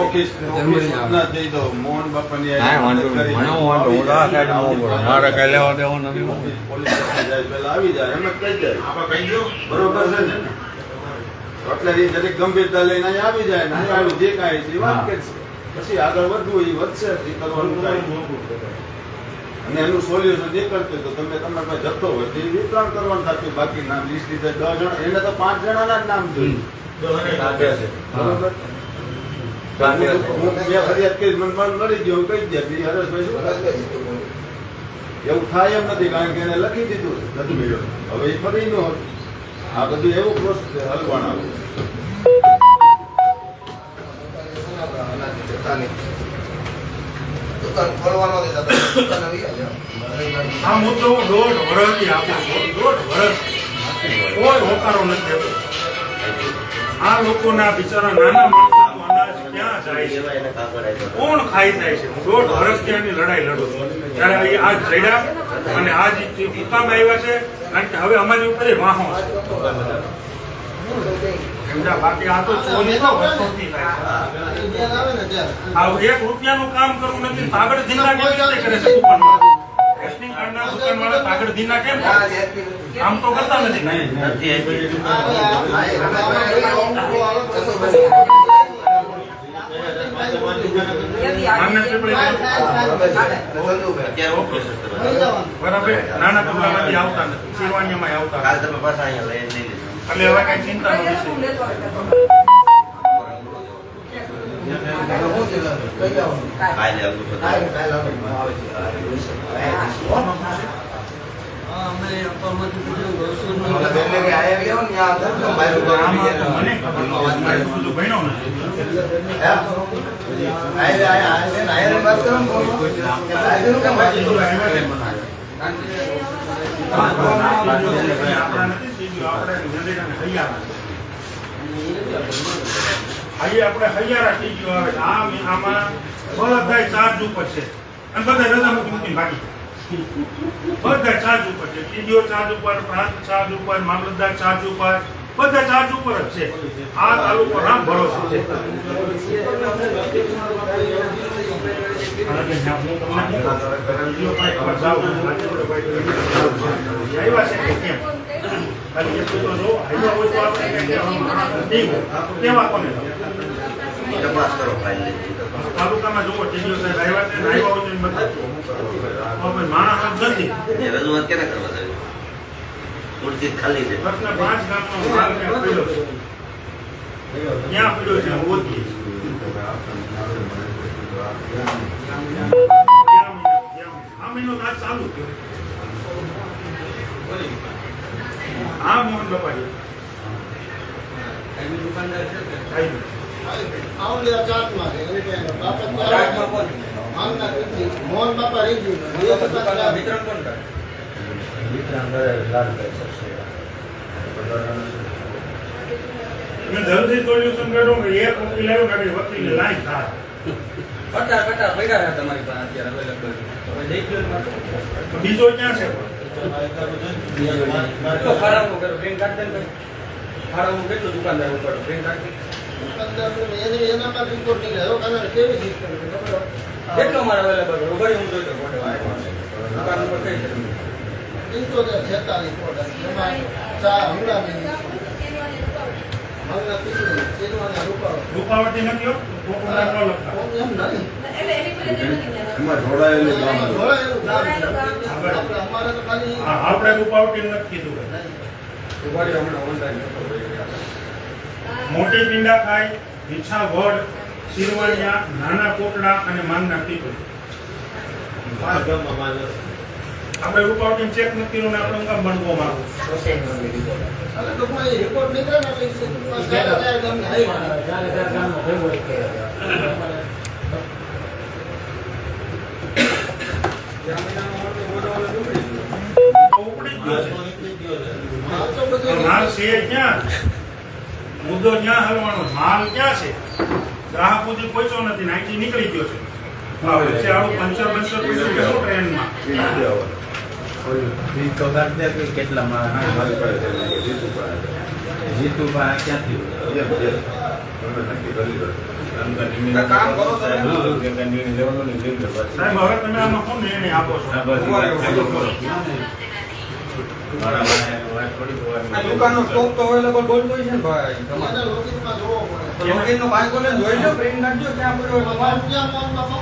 S7: ઓફિસ ના જઈ દો. મોહન બાપાની
S6: મારે કઈ લેવા દેવા નથી.
S7: પોલીસ સ્ટેશન જાય પહેલા આવી જાય એમ જ કહી જાય. બરોબર છે ને? એટલે એ દરેક ગંભીરતા લઈને અહીંયા આવી જાય ને અહીંયા આવી જે કાંઈ છે એ વાત કરશે. પછી આગળ વધવું એ વધશે એ કરવાનું કાંઈ. અને એનું સોલ્યુશન એ કરતું તો તમે તમારા પાસે જથ્થો હોય તે વિતરણ કરવાનું થતું. બાકી નામ લિસ્ટ લીધે 10 જણા, એને તો 5 જણાના જ નામ જોઈએ. બરોબર? હું બે ફરિયાદ કરી મને માલ મળી ગયો કહી દે હરેશભાઈ શું એવું થાય એમ નથી. કારણ કે એને લખી દીધું નથી મળ્યો. હવે એ ફરી ન હતું. આ બધું એવું પ્રોસેસ હલવાણ આવું.
S2: દુકાન ખોલવાનો નથી થતો. દુકાન આવી જાય.
S1: આ મુદ્દો હું 1.5 વર્ષથી આપું છું. 1.5 વર્ષ કોઈ હોકારો નથી દેતો. આ લોકોના બિચારા નાના માણસોનું અનાજ ક્યાં જાય છે? કોણ ખાઈ જાય છે? હું 1.5 વર્ષથી આની લડાઈ લડું છું. ત્યારે આજ જડ્યા અને આજ મુકામ આવ્યા છે. કારણ કે હવે અમારી ઉપર વાહો છે. સમજા? બાકી આ તો ચોરી તો વર્ષોથી થાય છે. આ 1 રૂપિયાનું કામ કરવું નથી. કાગળ ધીના કેવી રીતે કરે છે દુકાનમાં? રેશનિંગ કાર્ડના દુકાનવાળા કાગળ ધીના કેમ કરે? કામ તો કરતા નથી. બરાબર. નાના ટુકડામાંથી આવતા નથી. શેરવાનીમાં આવતા નથી. એટલે હવે કઈ ચિંતા નથી. મને બધું ભણ્યો નથી. આપણે હૈયારા થઈ ગયો. આવે આમાં બધા ચાર્જ ઉપર છે અને બધા રજા મૂકી બાકી બધા ચાર્જ ઉપર છે. ટીડીઓ ચાર્જ ઉપર, પ્રાંત ચાર્જ ઉપર, મામલતદાર ચાર્જ ઉપર, બધા ચાર્જ ઉપર જ છે. આ તાલુકો રામ ભરોસો છે. તાલુકામાં જુઓ ટીડીઓ સાહેબ આવ્યા છે, આવ્યા હોય તો માણસ નથી.
S2: રજૂઆત ક્યારે કરવા જાય? ખુરશી ખાલી છે.
S1: વર્ષના 5 ગામનો માલ ત્યાં પડ્યો છે. ક્યાં પડ્યો છે? ઓછી આ મહિનો તો આજ ચાલુ થયો. હા મોહન બાપા
S5: મોહન બાપા રહી ગયું.
S1: જલ્દી સોલ્યુશન કરો કે એક વકીલ આવ્યો ને વકીલ લાઈન થાય. બીજો ક્યાં છે?
S5: એનામાં રિપોર્ટ નીકળ્યો. કેવી સિસ્ટમ
S6: કેટલો મારે અવેલેબલ હોય ભાઈ હું જોઈ તો ફોટો દુકાન ઉપર કઈ છે
S5: 746 ફોટા એમાં 4 હમણાં મગના પીસી ચેનવાના
S1: રૂપાવટી નથી હો કોકના ન લખતા
S5: એમ નહીં
S4: એટલે એની પર જ નથી લેવાનું.
S7: એમાં જોડાયેલું ગામ હતું.
S5: જોડાયેલું ગામ છે. આપણે અમારે તો ખાલી
S1: હા, આપણે રૂપાવટી નથી કીધું
S6: ઉભારી હમણાં ઓનલાઈન
S1: મોટી પિંડા ખાય વિછા વડ શિરવાણિયા નાના કોટડા અને માનના પીપળ આપણે રૂપાવટી ચેક નથી કર્યું ને આપણે ઊંઘા બનવો માંગુ
S5: એટલે તો કોઈ રિપોર્ટ નીકળે ને એટલે ચાર ગામને આવી
S1: ઉપડી જ ગયો છે
S5: આ તો બધું
S1: માલ છે ક્યાં મુદ્દો ક્યાં હલવાનો માલ ક્યાં છે ગ્રાહક સુધી પહોંચ્યો નથી નાઈટી નીકળી ગયો છે હા, વચ્ચે આવું પંચર પડ્યું કે શું ટ્રેનમાં
S6: કેટલા જીતુભાઈ ક્યાંથી
S7: કામ કરો
S1: સાહેબ હવે તમે આમાં શું નિર્ણય આપો છો
S6: દુકાનનો સ્ટોક તો અવેલેબલ બોલતો હોય છે ને ભાઈ
S5: એને
S6: તમારે
S5: લોકેશનમાં જોવો પડે
S6: લોકેશનનો પાંચ કોલે જોઈ લો પ્રિન્ટ નાખજો ક્યાં પડ્યો હોય
S5: તમારે
S6: તમારે
S5: ક્યાં ફોન લખો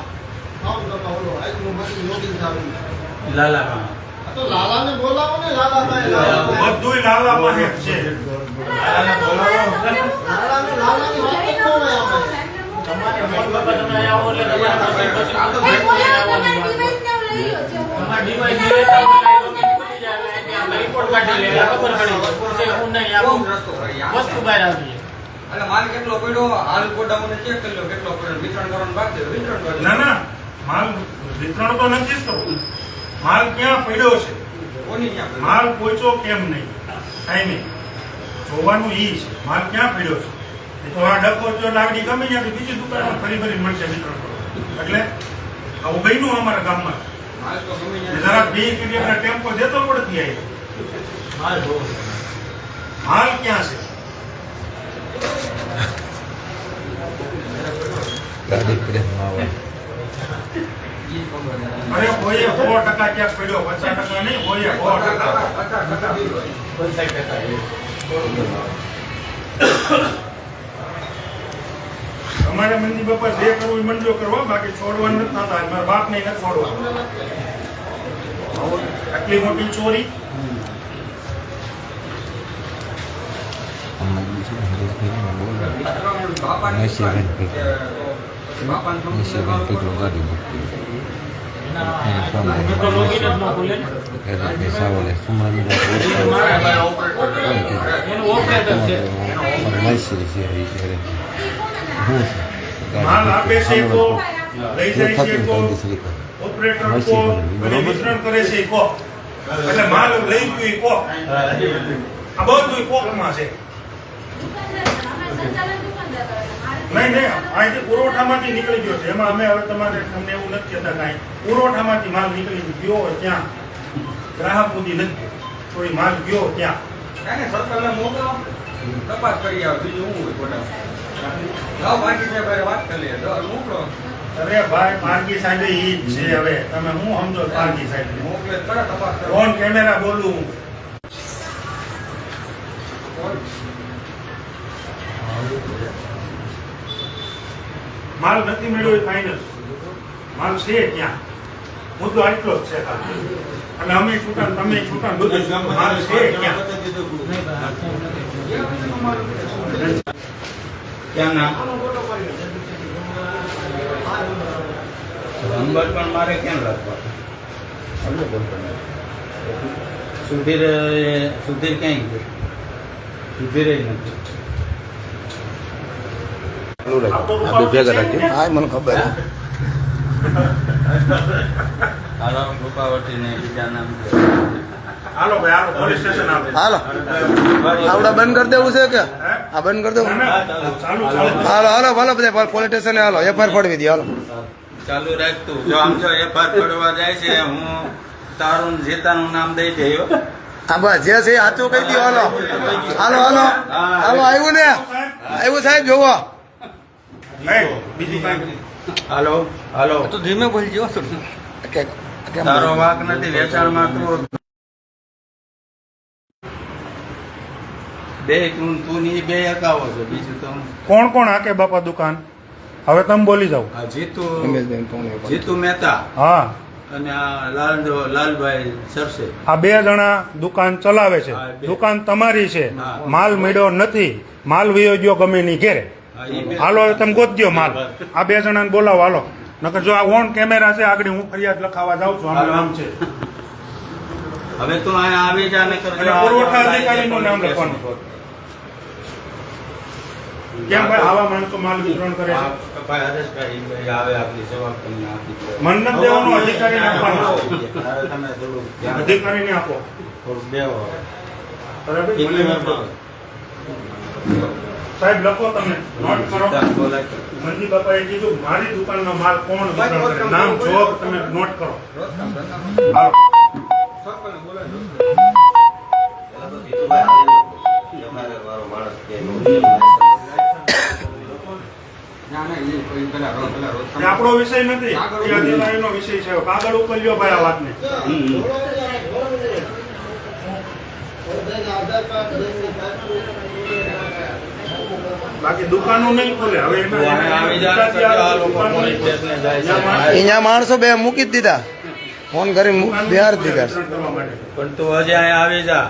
S5: ફોન લખો ઓલો આજનું મશીન લોગિન ચાલુ
S6: લાલા
S5: આ તો લાલાને બોલાવો ને લાલાભાઈ
S1: બધુંય લાલા પાસે જ છે
S5: લાલાની વાત જ ન હોય આપણે
S6: એટલે માલ કેટલો પડ્યો હાલ ગોડાઉન ચેક કરી લો કેટલો પડ્યો વિતરણ કરવાનું બાકી છે વિતરણ કરી
S1: ના ના માલ વિતરણ તો નથી જ કરવું માલ ક્યાં પડ્યો છે
S6: કોની ક્યાં પડ્યો?
S1: માલ પહોંચ્યો કેમ નહીં ટાઈમે જોવાનું ઈ છે માલ ક્યાં પડ્યો છે એ તો આ ડબ્બો જો લાગડી ગમે ત્યાંથી બીજી દુકાનમાં ફરી મળશે વિતરણ કરવા એટલે આવું બન્યું અમારા ગામમાં
S6: માલ તો ગમે ત્યાં
S1: જરાક 2 કિલોમીટર ટેમ્પો દેતો પડતી આવ્યો માલ ક્યાં છે
S3: ગાડી પડે આવે
S6: ઈ ખબર નથી.
S1: અરે હોય 100% ક્યાંક પડ્યો 50% નહીં હોય 100%. અમારે મંદી બાપા જે કરવું એ મંડ્યો કરવા બાકી છોડવાનું નથી થતા મારા બાપ ને નથી છોડવા આટલી મોટી ચોરી
S6: વિતરણ બાપાની બાપાને
S1: માલ આપે છે કો લઈ જાય છે કો ઓપરેટર કો અને વિતરણ કરે છે કો એટલે માલ લઈ ગયો કો આ બધું કોકમાં છે નહીં અહીંથી પુરવઠામાંથી નીકળી ગયો છે એમાં અમે હવે તમને એવું નથી કહેતા કાંઈ પુરવઠામાંથી માલ નીકળી ગયો હોય ત્યાં ગ્રાહક સુધી નથી કોઈ માલ ગયો ત્યાં
S6: કાંઈ નહીં, સરકારને મોકલો તપાસ કરી આવે બીજું શું હોય ખોટા જાઓ બાકી છે ભાઈ વાત કરી લઈએ જાઓ મોકલો
S1: અરે ભાઈ પારકી સાહેબ ઈ જ છે હવે તમે હું સમજો પારકી સાહેબ
S6: મોકલે કરે તપાસ કરો
S1: ફોન કેમેરા બોલું માલ નથી મળ્યો એ ફાઇનલ માલ છે ક્યાં મુદ્દો આટલો જ છે ખાલી. અને અમે છૂટા ને તમે છૂટા ને બધું માલ છે ક્યાં
S6: ક્યાં નામ નંબર પણ મારે ક્યાં રાખવા સુધીર ક્યાંય ગયો સુધીર નથી
S3: આપણે ભેગા રાખીએ
S5: હા મને ખબર
S6: હાલો રૂપાવટી ને બીજા નામ
S1: હાલો ભાઈ હાલો પોલીસ સ્ટેશન આવે
S5: હાલો આવડા બંધ કરી દેવું છે કે આ બંધ કરી દેવું
S1: ચાલુ
S5: હાલો હાલો હાલો બધા પોલીસ સ્ટેશને હાલો એફઆઈઆર ફાડવી દે હાલો
S6: ચાલુ રાખતું જો આમ જો એફઆર પડવા જાય છે હું તારું જેતાનું નામ દઈ દયો
S5: હા બસ જે છે એ સાચું કહી દો હાલો હાલો હાલો હાલો આવ્યું ને આવ્યું સાહેબ જોવો
S1: બીજું કાંઈ
S6: હાલો હાલો
S9: તો ધીમે બોલજો થોડું.
S6: તારો વાક નથી વેચાણમાં તું બે તું ની બે અકાવો છો બીજું તો
S1: કોણ કોણ હાકે બાપા દુકાન? હવે તમે બોલી જાઓ.
S6: આ જીતુ મહેતા
S1: હા,
S6: અને આ લાલભાઈ સરસે.
S1: આ 2 જણા દુકાન ચલાવે છે.
S6: હા, 2.
S1: દુકાન તમારી છે.
S6: હા.
S1: માલ મળ્યો નથી. માલ વયો ગયો ગમે ની ઘેરે.
S6: હા, ઈ બે-
S1: હાલો હવે તમે ગોતજો માલ. આ 2 જણાને બોલાવો હાલો. નકર જો આ ઓન કેમેરા છે આગળ હું ફરિયાદ લખાવા જાઉં છું. આમ નામ છે
S6: હવે તું અહીંયા આવી જા ને
S1: એટલે પુરવઠા અધિકારીનું નામ લખવાનું. કેમ ભાઈ આવા માણસો માલ વિતરણ કરે છે?
S6: ભાઈ હરેશભાઈ ભાઈ આવે આપણી જવાબ તમને આપી દે.
S1: મન નથી દેવાનું, અધિકારીને આપવાનું.
S6: તારે તમે થોડું ધ્યાન
S1: અધિકારીને આપો.
S6: થોડુંક દેવો
S1: બરાબર?
S6: કેટલી વાર તો
S1: સાહેબ લખો તમે નોટ કરો.
S6: બોલાય
S1: મંજી બાપાએ કીધું મારી દુકાનનો માલ કોણ વિતરણ કરે? નામ જોબ તમે નોટ કરો. હાલો.
S6: ના ના એ કોઈ પેલા
S1: એ આપણો વિષય નથી. એ અધિકારીનો વિષય છે. કાગળ ઉપર લ્યો ભાઈ આ વાતને.
S5: આધાર કાર્ડ
S1: બાકી દુકાનો નહીં ખોલે. હવે
S6: આવી જાય આ લોકો પોલીસ સ્ટેશને જાય છે
S9: અહીંયા માણસો બે મૂકી જ દીધા, ફોન કરીને બિહાર દીધા.
S6: પણ તું હજી અહીંયા આવી જા.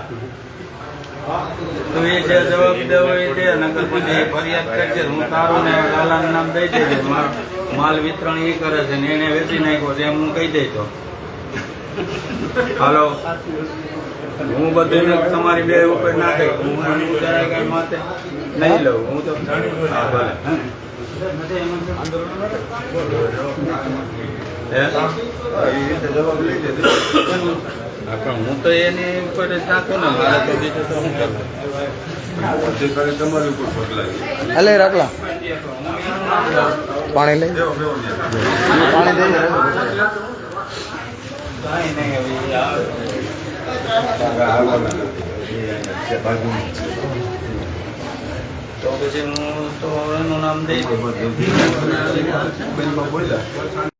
S6: તું એ જે જવાબ દેવો એ દે, નકર પછી ફરિયાદ કરશે. હું તારું ને લાલાનું નામ દઈ દેજે. માલ વિતરણ એ કરે છે ને એને વેચી નાખ્યો છે એમ હું કહી દઈતો. હાલો, હું બધું તમારી બે ઉપર નાખી હું જરાય કઈ માથે નહીં લઉં. હું તો હા, ભલે. હે? હા, પણ હું તો એની ઉપર જ નાખું ને. મારે તો બીજું તો શું કરું?
S7: અધિકારી તમારી ઉપર બદલાય.
S9: હાલે રાખલા પાણી લઈ પાણી દઈ
S6: કાંઈ નહીં હવે આવે. તો પછી હું તો એનું નામ દઈ દઉં બધું.